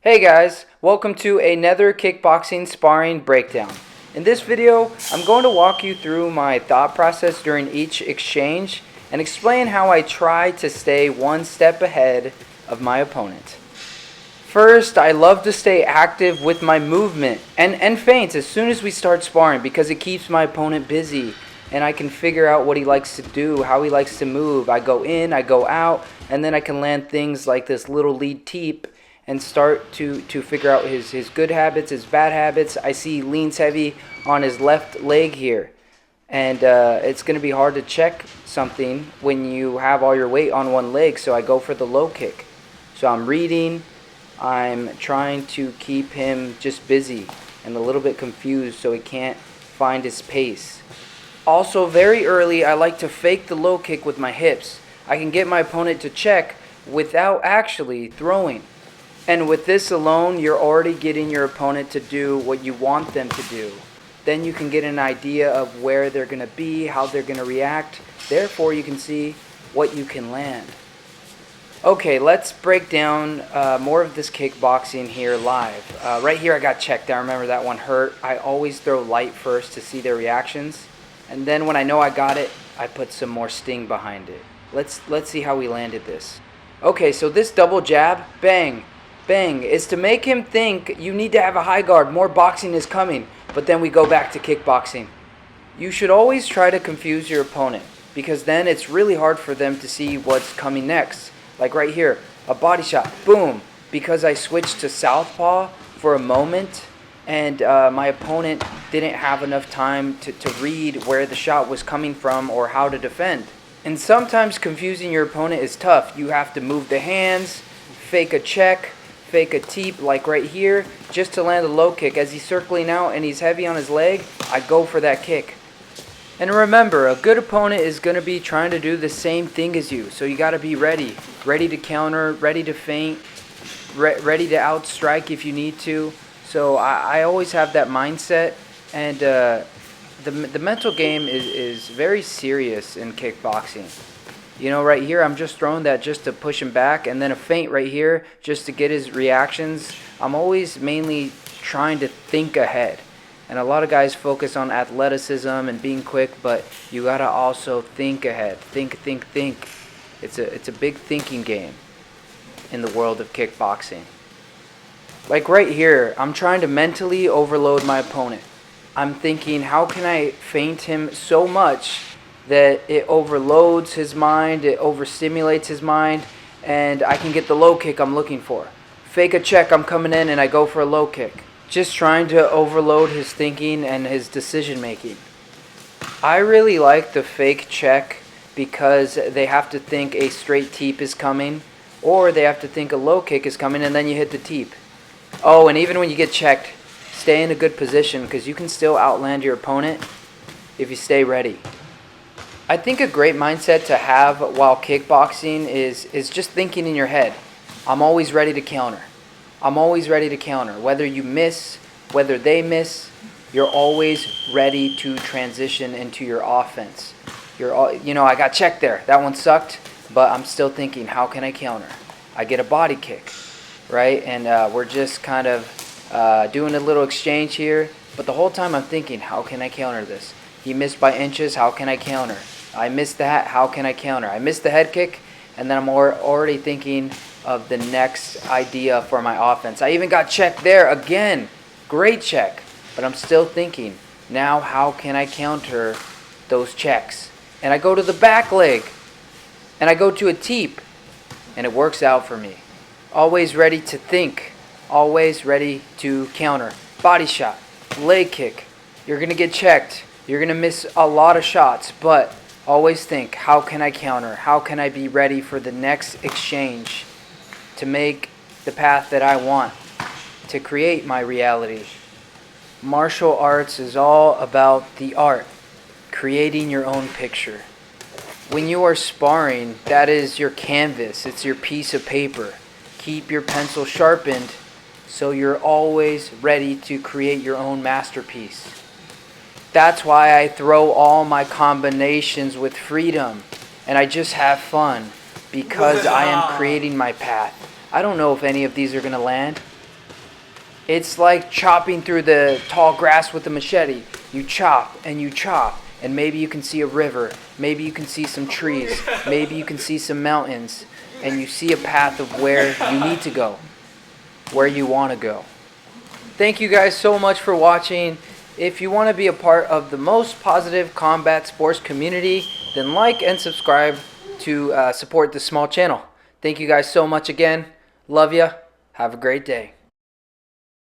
Hey guys, welcome to another kickboxing sparring breakdown. In this video, I'm going to walk you through my thought process during each exchange and explain how I try to stay one step ahead of my opponent. First, I love to stay active with my movement and feints as soon as we start sparring because it keeps my opponent busy and I can figure out what he likes to do, how he likes to move. I go in, I go out, and then I can land things like this little lead teep and start to figure out his good habits, his bad habits. I see he leans heavy on his left leg here. And it's going to be hard to check something when you have all your weight on one leg, so I go for the low kick. So I'm reading, I'm trying to keep him just busy and a little bit confused so he can't find his pace. Also, very early, I like to fake the low kick with my hips. I can get my opponent to check without actually throwing. And with this alone, you're already getting your opponent to do what you want them to do. Then you can get an idea of where they're going to be, how they're going to react. Therefore, you can see what you can land. Okay, let's break down more of this kickboxing here live. Right here, I got checked. I remember that one hurt. I always throw light first to see their reactions. And then when I know I got it, I put some more sting behind it. Let's see how we landed this. Okay, so this double jab, bang. Bang, is to make him think you need to have a high guard, more boxing is coming, but then we go back to kickboxing. You should always try to confuse your opponent because then it's really hard for them to see what's coming next. Like right here, a body shot, boom, because I switched to southpaw for a moment and my opponent didn't have enough time to read where the shot was coming from or how to defend. And sometimes confusing your opponent is tough. You have to move the hands, fake a check, fake a teep like right here just to land a low kick. As he's circling out and he's heavy on his leg, I go for that kick. And remember, a good opponent is going to be trying to do the same thing as you, so you got to be ready to counter, ready to feint, ready to outstrike if you need to. So I always have that mindset, and the mental game is very serious in kickboxing. You know, right here, I'm just throwing that just to push him back, and then a feint right here just to get his reactions. I'm always mainly trying to think ahead. And a lot of guys focus on athleticism and being quick, but you got to also think ahead. Think. It's a big thinking game in the world of kickboxing. Like right here, I'm trying to mentally overload my opponent. I'm thinking, how can I feint him so much that it overloads his mind, it overstimulates his mind, and I can get the low kick I'm looking for. Fake a check, I'm coming in and I go for a low kick. Just trying to overload his thinking and his decision making. I really like the fake check because they have to think a straight teep is coming, or they have to think a low kick is coming and then you hit the teep. Oh, and even when you get checked, stay in a good position because you can still outland your opponent if you stay ready. I think a great mindset to have while kickboxing is just thinking in your head. I'm always ready to counter. I'm always ready to counter. Whether you miss, whether they miss, you're always ready to transition into your offense. I got checked there. That one sucked, but I'm still thinking, how can I counter? I get a body kick, right? And we're just kind of doing a little exchange here. But the whole time I'm thinking, how can I counter this? He missed by inches, how can I counter? I missed that, how can I counter? I missed the head kick, and then I'm already thinking of the next idea for my offense. I even got checked there again. Great check. But I'm still thinking, now how can I counter those checks? And I go to the back leg, and I go to a teep, and it works out for me. Always ready to think, always ready to counter. Body shot, leg kick. You're going to get checked. You're going to miss a lot of shots, but always think, how can I counter? How can I be ready for the next exchange to make the path that I want, to create my reality? Martial arts is all about the art, creating your own picture. When you are sparring, that is your canvas. It's your piece of paper. Keep your pencil sharpened so you're always ready to create your own masterpiece. That's why I throw all my combinations with freedom and I just have fun because I am creating my path. I don't know if any of these are going to land, It's like chopping through the tall grass with a machete. You chop and you chop, and maybe you can see a river, maybe you can see some trees, maybe you can see some mountains, and you see a path of where you need to go, where you want to go. Thank you guys so much for watching. If you want to be a part of the most positive combat sports community, then like and subscribe to support this small channel. Thank you guys so much again. Love ya. Have a great day.